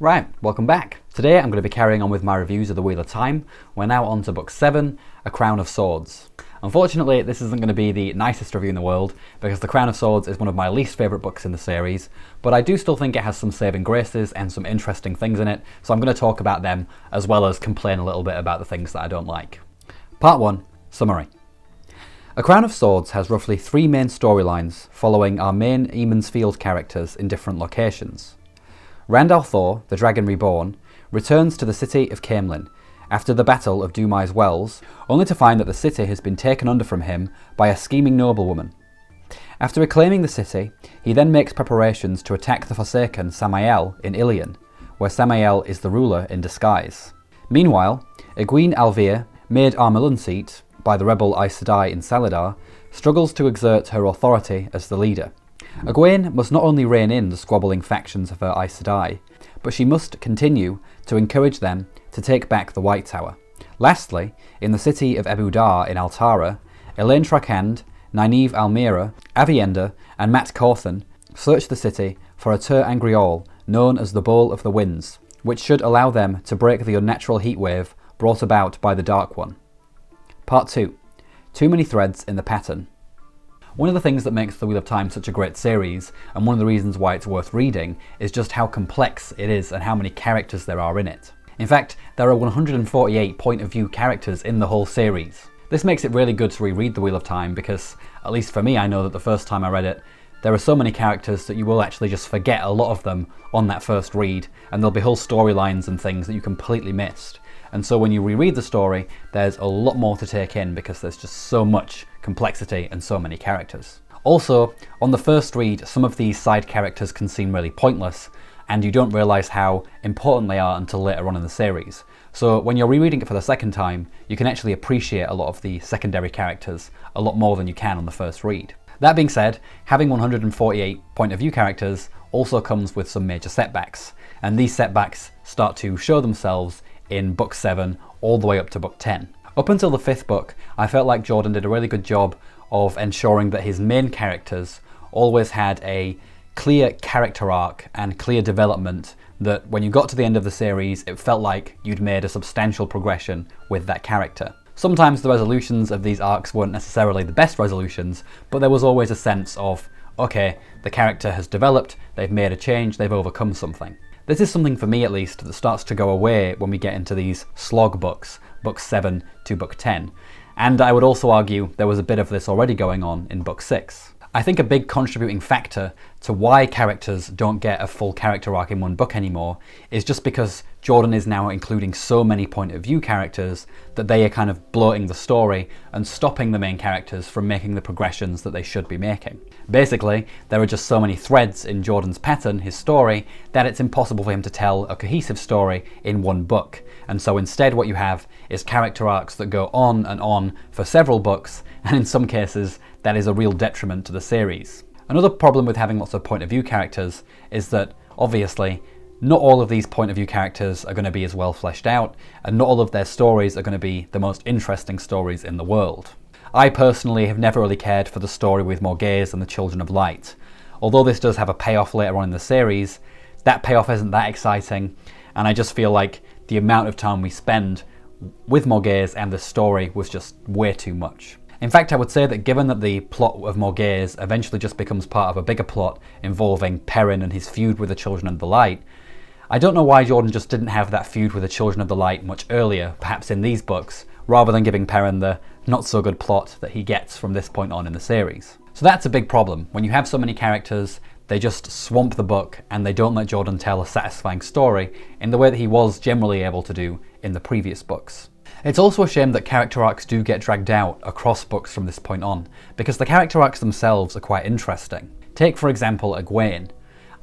Right, welcome back. Today I'm going to be carrying on with my reviews of The Wheel of Time. We're now on to book 7, A Crown of Swords. Unfortunately, this isn't going to be the nicest review in the world because The Crown of Swords is one of my least favourite books in the series, but I do still think it has some saving graces and some interesting things in it, so I'm going to talk about them as well as complain a little bit about the things that I don't like. Part 1, Summary. A Crown of Swords has roughly 3 main storylines following our main Eamon's Field characters in different locations. Rand al'Thor, the Dragon Reborn, returns to the city of Caemlyn after the Battle of Dumai's Wells, only to find that the city has been taken under from him by a scheming noblewoman. After reclaiming the city, he then makes preparations to attack the Forsaken Samael in Ilion, where Samael is the ruler in disguise. Meanwhile, Egwene Alvear, made Armelunseat by the rebel Aes Sedai in Saladar, struggles to exert her authority as the leader. Egwene must not only rein in the squabbling factions of her Aes Sedai, but she must continue to encourage them to take back the White Tower. Lastly, in the city of Ebu Dar in Altara, Elaine Trakand, Nynaeve Almira, Aviendha and Mat Cauthon search the city for a Ter Angreal known as the Bowl of the Winds, which should allow them to break the unnatural heatwave brought about by the Dark One. Part 2. Too many threads in the pattern. One of the things that makes The Wheel of Time such a great series, and one of the reasons why it's worth reading, is just how complex it is and how many characters there are in it. In fact, there are 148 point of view characters in the whole series. This makes it really good to reread The Wheel of Time because, at least for me, I know that the first time I read it, there are so many characters that you will actually just forget a lot of them on that first read, and there'll be whole storylines and things that you completely missed. And so when you reread the story, there's a lot more to take in because there's just so much complexity and so many characters. Also, on the first read, some of these side characters can seem really pointless, and you don't realise how important they are until later on in the series. So when you're rereading it for the second time, you can actually appreciate a lot of the secondary characters a lot more than you can on the first read. That being said, having 148 point of view characters also comes with some major setbacks, and these setbacks start to show themselves in book 7 all the way up to book 10. Up until the 5th book, I felt like Jordan did a really good job of ensuring that his main characters always had a clear character arc and clear development, that when you got to the end of the series, it felt like you'd made a substantial progression with that character. Sometimes the resolutions of these arcs weren't necessarily the best resolutions, but there was always a sense of, okay, the character has developed, they've made a change, they've overcome something. This is something for me at least that starts to go away when we get into these slog books, book 7 to book 10. And I would also argue there was a bit of this already going on in book 6. I think a big contributing factor to why characters don't get a full character arc in one book anymore is just because Jordan is now including so many point of view characters that they are kind of bloating the story and stopping the main characters from making the progressions that they should be making. Basically, there are just so many threads in Jordan's pattern, his story, that it's impossible for him to tell a cohesive story in one book. And so instead what you have is character arcs that go on and on for several books, and in some cases that is a real detriment to the series. Another problem with having lots of point of view characters is that, obviously, not all of these point of view characters are going to be as well fleshed out, and not all of their stories are going to be the most interesting stories in the world. I personally have never really cared for the story with Morgase and the Children of Light. Although this does have a payoff later on in the series, that payoff isn't that exciting, and I just feel like the amount of time we spend with Morgase and the story was just way too much. In fact, I would say that given that the plot of Morgase eventually just becomes part of a bigger plot involving Perrin and his feud with the Children of the Light, I don't know why Jordan just didn't have that feud with the Children of the Light much earlier, perhaps in these books, rather than giving Perrin the not-so-good plot that he gets from this point on in the series. So that's a big problem. When you have so many characters, they just swamp the book and they don't let Jordan tell a satisfying story in the way that he was generally able to do in the previous books. It's also a shame that character arcs do get dragged out across books from this point on, because the character arcs themselves are quite interesting. Take, for example, Egwene.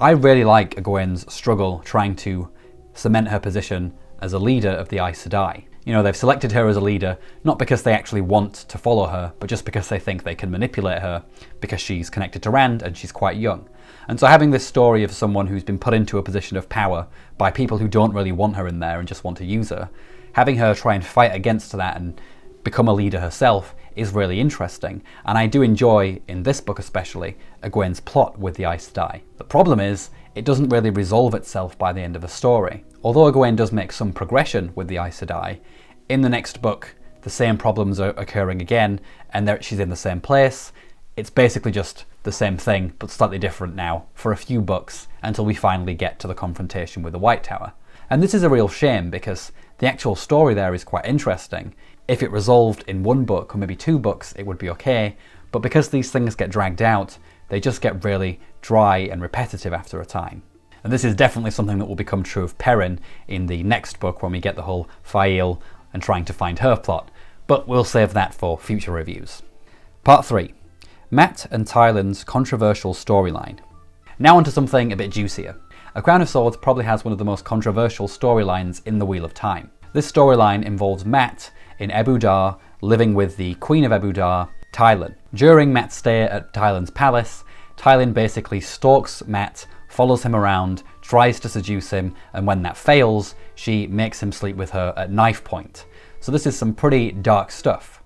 I really like Egwene's struggle trying to cement her position as a leader of the Aes Sedai. You know, they've selected her as a leader, not because they actually want to follow her, but just because they think they can manipulate her, because she's connected to Rand and she's quite young. And so having this story of someone who's been put into a position of power by people who don't really want her in there and just want to use her, having her try and fight against that and become a leader herself is really interesting, and I do enjoy, in this book especially, Egwene's plot with the Aes Sedai. The problem is, it doesn't really resolve itself by the end of the story. Although Egwene does make some progression with the Aes Sedai, in the next book the same problems are occurring again, and she's in the same place. It's basically just the same thing, but slightly different now, for a few books, until we finally get to the confrontation with the White Tower. And this is a real shame, because the actual story there is quite interesting. If it resolved in one book, or maybe 2 books, it would be okay, but because these things get dragged out, they just get really dry and repetitive after a time. And this is definitely something that will become true of Perrin in the next book, when we get the whole Fael and trying to find her plot, but we'll save that for future reviews. Part 3. Mat and Tylan's controversial storyline. Now onto something a bit juicier. A Crown of Swords probably has one of the most controversial storylines in the Wheel of Time. This storyline involves Mat in Ebu Dar living with the Queen of Ebu Dar, Tylan. During Mat's stay at Tylan's palace, Tylan basically stalks Mat, follows him around, tries to seduce him, and when that fails, she makes him sleep with her at knife point. So this is some pretty dark stuff.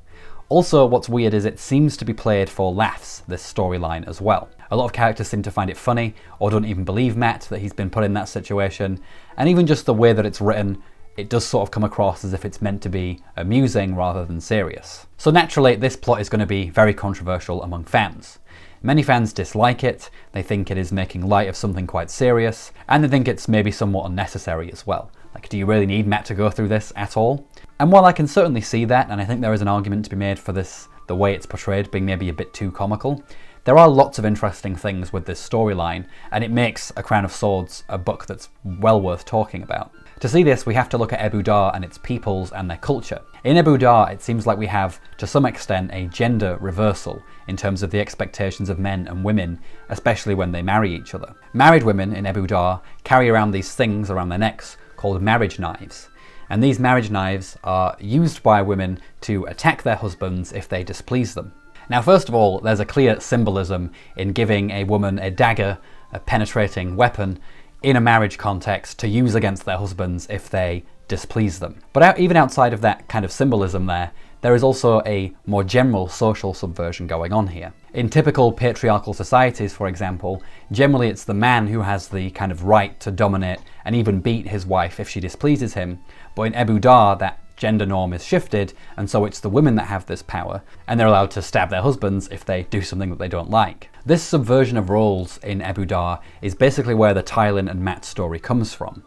Also, what's weird is it seems to be played for laughs, this storyline as well. A lot of characters seem to find it funny, or don't even believe Mat that he's been put in that situation, and even just the way that it's written, it does sort of come across as if it's meant to be amusing rather than serious. So naturally, this plot is going to be very controversial among fans. Many fans dislike it, they think it is making light of something quite serious, and they think it's maybe somewhat unnecessary as well. Like, do you really need Mat to go through this at all? And while I can certainly see that, and I think there is an argument to be made for this, the way it's portrayed being maybe a bit too comical, there are lots of interesting things with this storyline, and it makes A Crown of Swords a book that's well worth talking about. To see this, we have to look at Ebu Dar and its peoples and their culture. In Ebu Dar, it seems like we have, to some extent, a gender reversal in terms of the expectations of men and women, especially when they marry each other. Married women in Ebu Dar carry around these things around their necks called marriage knives. And these marriage knives are used by women to attack their husbands if they displease them. Now, first of all, there's a clear symbolism in giving a woman a dagger, a penetrating weapon, in a marriage context to use against their husbands if they displease them. But even outside of that kind of symbolism there is also a more general social subversion going on here. In typical patriarchal societies, for example, generally it's the man who has the kind of right to dominate and even beat his wife if she displeases him. But in Ebu Dar, that gender norm is shifted, and so it's the women that have this power, and they're allowed to stab their husbands if they do something that they don't like. This subversion of roles in Ebu Dar is basically where the Tylan and Mat story comes from.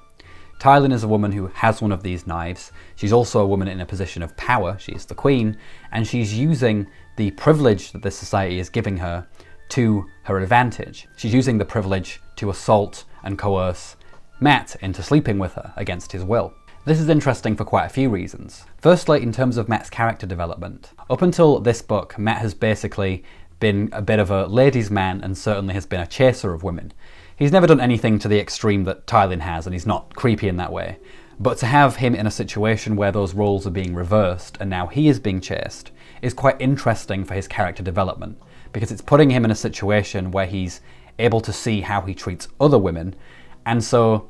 Tylan is a woman who has one of these knives. She's also a woman in a position of power. She's the queen, and she's using the privilege that this society is giving her to her advantage. She's using the privilege to assault and coerce Mat into sleeping with her against his will. This is interesting for quite a few reasons. Firstly, in terms of Mat's character development. Up until this book, Mat has basically been a bit of a ladies' man and certainly has been a chaser of women. He's never done anything to the extreme that Tylan has, and he's not creepy in that way. But to have him in a situation where those roles are being reversed and now he is being chased is quite interesting for his character development, because it's putting him in a situation where he's able to see how he treats other women, and so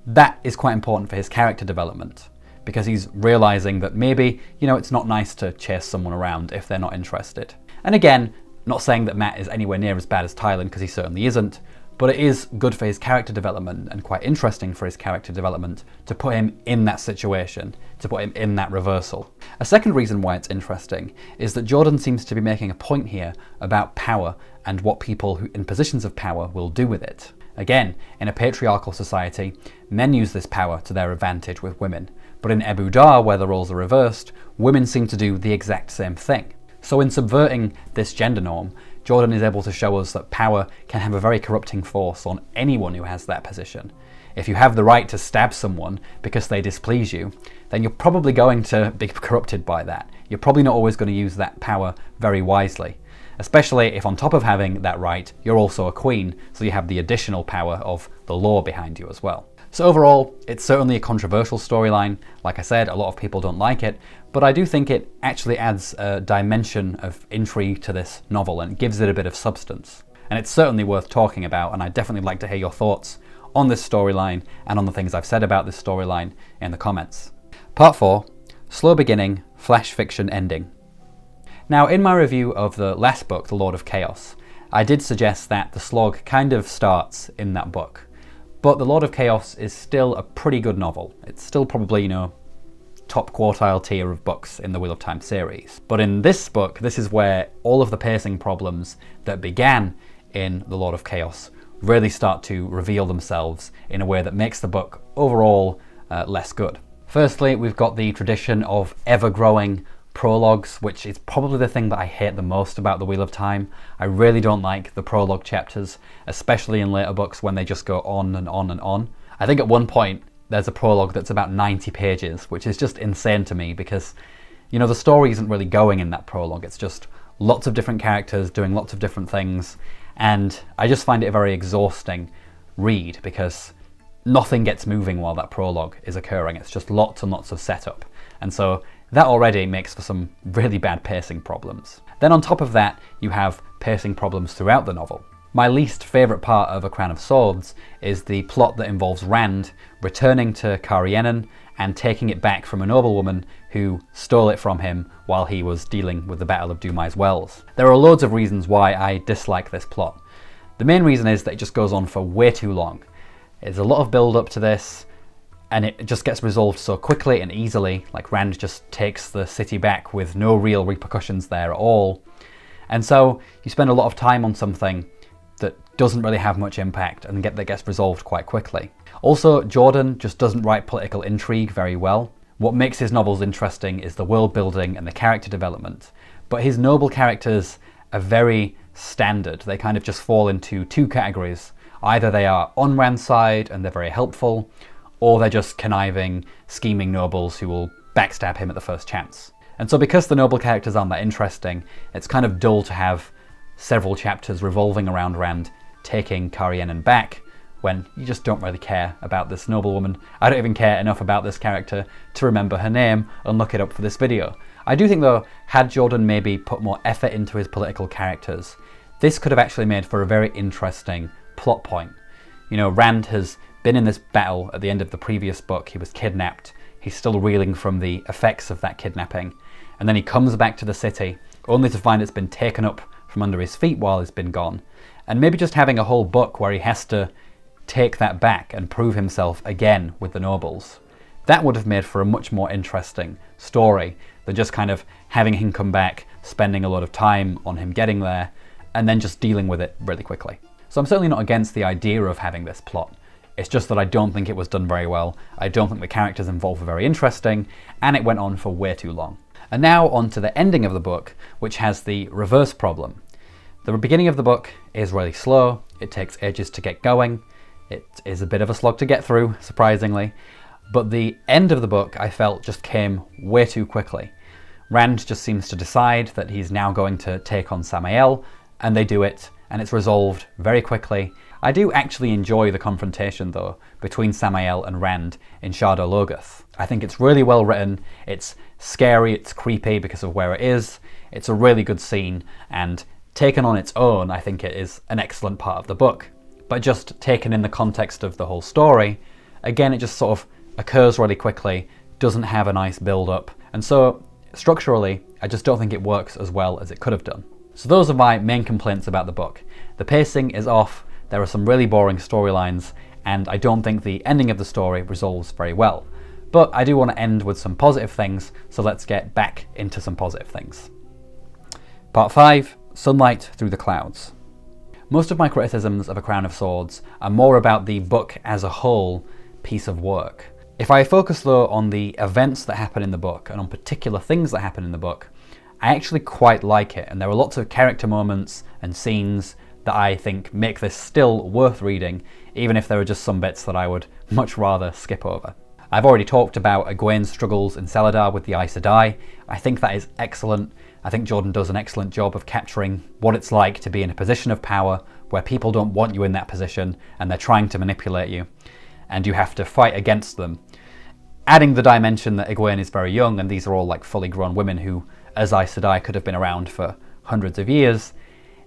that is quite important for his character development, because he's realizing that maybe, it's not nice to chase someone around if they're not interested. And again, not saying that Mat is anywhere near as bad as Tylan, because he certainly isn't, but it is good for his character development and quite interesting for his character development to put him in that situation, to put him in that reversal. A second reason why it's interesting is that Jordan seems to be making a point here about power and what people who in positions of power will do with it. Again, in a patriarchal society, men use this power to their advantage with women, but in Ebu Dar, where the roles are reversed, women seem to do the exact same thing. So in subverting this gender norm, Jordan is able to show us that power can have a very corrupting force on anyone who has that position. If you have the right to stab someone because they displease you, then you're probably going to be corrupted by that. You're probably not always going to use that power very wisely, especially if on top of having that right, you're also a queen, so you have the additional power of the law behind you as well. So overall, it's certainly a controversial storyline. Like I said, a lot of people don't like it, but I do think it actually adds a dimension of intrigue to this novel and gives it a bit of substance. And it's certainly worth talking about, and I'd definitely like to hear your thoughts on this storyline and on the things I've said about this storyline in the comments. Part 4, Slow Beginning, Flash Fiction Ending. Now, in my review of the last book, The Lord of Chaos, I did suggest that the slog kind of starts in that book. But The Lord of Chaos is still a pretty good novel. It's still probably, top quartile tier of books in the Wheel of Time series. But in this book, this is where all of the pacing problems that began in The Lord of Chaos really start to reveal themselves in a way that makes the book overall less good. Firstly, we've got the tradition of ever-growing prologues, which is probably the thing that I hate the most about The Wheel of Time. I really don't like the prologue chapters, especially in later books when they just go on and on and on. I think at one point there's a prologue that's about 90 pages, which is just insane to me because, the story isn't really going in that prologue. It's just lots of different characters doing lots of different things, and I just find it a very exhausting read because nothing gets moving while that prologue is occurring. It's just lots and lots of setup. And so that already makes for some really bad pacing problems. Then on top of that, you have pacing problems throughout the novel. My least favourite part of A Crown of Swords is the plot that involves Rand returning to Cairhienin and taking it back from a noblewoman who stole it from him while he was dealing with the Battle of Dumai's Wells. There are loads of reasons why I dislike this plot. The main reason is that it just goes on for way too long. There's a lot of build up to this, and it just gets resolved so quickly and easily, like Rand just takes the city back with no real repercussions there at all. And so you spend a lot of time on something that doesn't really have much impact and that gets resolved quite quickly. Also, Jordan just doesn't write political intrigue very well. What makes his novels interesting is the world building and the character development, but his noble characters are very standard. They kind of just fall into two categories. Either they are on Rand's side and they're very helpful, or they're just conniving, scheming nobles who will backstab him at the first chance. And so because the noble characters aren't that interesting, it's kind of dull to have several chapters revolving around Rand taking Cairhienin back when you just don't really care about this noblewoman. I don't even care enough about this character to remember her name and look it up for this video. I do think though, had Jordan maybe put more effort into his political characters, this could have actually made for a very interesting plot point. Rand has been in this battle at the end of the previous book. He was kidnapped. He's still reeling from the effects of that kidnapping. And then he comes back to the city, only to find it's been taken up from under his feet while he's been gone. And maybe just having a whole book where he has to take that back and prove himself again with the nobles. That would have made for a much more interesting story than just kind of having him come back, spending a lot of time on him getting there, and then just dealing with it really quickly. So I'm certainly not against the idea of having this plot. It's just that I don't think it was done very well. I don't think the characters involved were very interesting, and it went on for way too long. And now on to the ending of the book, which has the reverse problem. The beginning of the book is really slow. It takes ages to get going. It is a bit of a slog to get through, surprisingly. But the end of the book, I felt, just came way too quickly. Rand just seems to decide that he's now going to take on Samael, and they do it, and it's resolved very quickly. I do actually enjoy the confrontation, though, between Samael and Rand in Shardar Logoth. I think it's really well written, it's scary, it's creepy because of where it is, it's a really good scene, and taken on its own, I think it is an excellent part of the book. But just taken in the context of the whole story, again, it just sort of occurs really quickly, doesn't have a nice build-up, and so structurally, I just don't think it works as well as it could have done. So those are my main complaints about the book. The pacing is off, there are some really boring storylines, and I don't think the ending of the story resolves very well. But I do want to end with some positive things, so let's get back into some positive things. Part 5, Sunlight Through the Clouds. Most of my criticisms of A Crown of Swords are more about the book as a whole piece of work. If I focus though on the events that happen in the book and on particular things that happen in the book, I actually quite like it, and there are lots of character moments and scenes that I think make this still worth reading, even if there are just some bits that I would much rather skip over. I've already talked about Egwene's struggles in Celadar with the Aes Sedai. I think that is excellent. I think Jordan does an excellent job of capturing what it's like to be in a position of power where people don't want you in that position and they're trying to manipulate you, and you have to fight against them. Adding the dimension that Egwene is very young and these are all like fully grown women who, as Aes Sedai, could have been around for hundreds of years.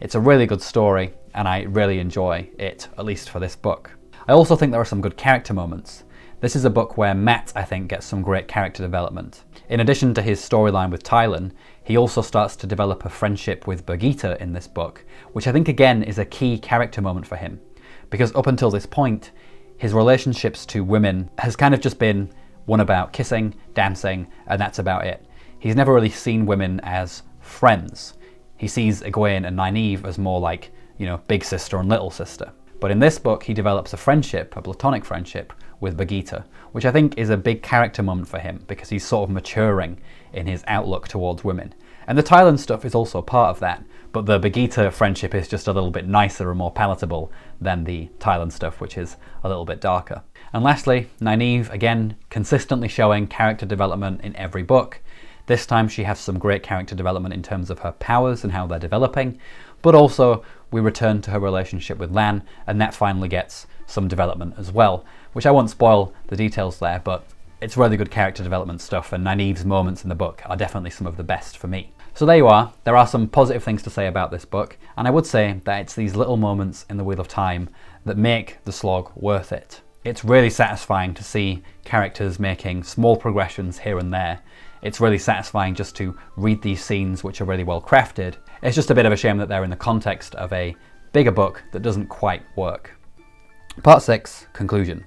It's a really good story and I really enjoy it, at least for this book. I also think there are some good character moments. This is a book where Mat, I think, gets some great character development. In addition to his storyline with Tylan, he also starts to develop a friendship with Birgitte in this book, which I think again is a key character moment for him. Because up until this point, his relationships to women has kind of just been one about kissing, dancing, and that's about it. He's never really seen women as friends. He sees Egwene and Nynaeve as more like, you know, big sister and little sister. But in this book, he develops a friendship, a platonic friendship, with Birgitte, which I think is a big character moment for him because he's sort of maturing in his outlook towards women. And the Tyland stuff is also part of that, but the Birgitte friendship is just a little bit nicer and more palatable than the Tyland stuff, which is a little bit darker. And lastly, Nynaeve, again, consistently showing character development in every book. This time she has some great character development in terms of her powers and how they're developing, but also we return to her relationship with Lan, and that finally gets some development as well, which I won't spoil the details there, but it's really good character development stuff, and Nynaeve's moments in the book are definitely some of the best for me. So there you are. There are some positive things to say about this book, and I would say that it's these little moments in the Wheel of Time that make the slog worth it. It's really satisfying to see characters making small progressions here and there. It's really satisfying just to read these scenes which are really well crafted. It's just a bit of a shame that they're in the context of a bigger book that doesn't quite work. Part 6, Conclusion.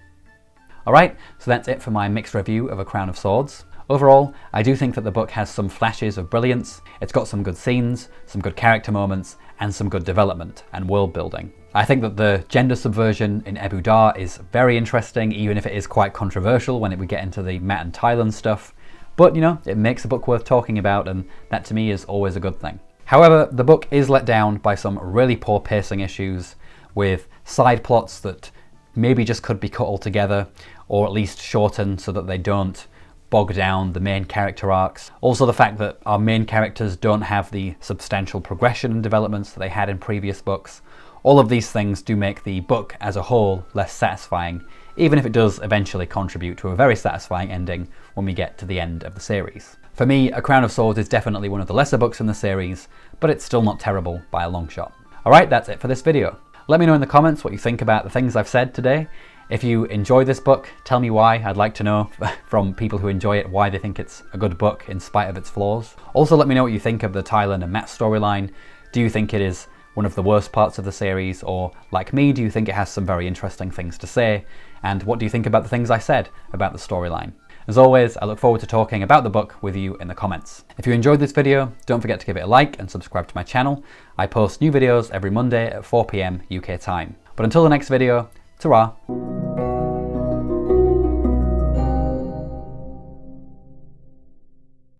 Alright, so that's it for my mixed review of A Crown of Swords. Overall, I do think that the book has some flashes of brilliance. It's got some good scenes, some good character moments, and some good development and world building. I think that the gender subversion in Ebu Dar is very interesting, even if it is quite controversial when we get into the Mat and Tyland stuff. But, you know, it makes a book worth talking about, and that to me is always a good thing. However, the book is let down by some really poor pacing issues, with side plots that maybe just could be cut altogether, or at least shortened so that they don't bog down the main character arcs. Also the fact that our main characters don't have the substantial progression and developments that they had in previous books. All of these things do make the book as a whole less satisfying, even if it does eventually contribute to a very satisfying ending when we get to the end of the series. For me, A Crown of Swords is definitely one of the lesser books in the series, but it's still not terrible by a long shot. Alright, that's it for this video. Let me know in the comments what you think about the things I've said today. If you enjoyed this book, tell me why. I'd like to know from people who enjoy it why they think it's a good book in spite of its flaws. Also let me know what you think of the Tyland and Mat storyline. Do you think it is one of the worst parts of the series, or like me, do you think it has some very interesting things to say? And what do you think about the things I said about the storyline? As always, I look forward to talking about the book with you in the comments. If you enjoyed this video, don't forget to give it a like and subscribe to my channel. I post new videos every Monday at 4 PM UK time. But until the next video, ta-ra!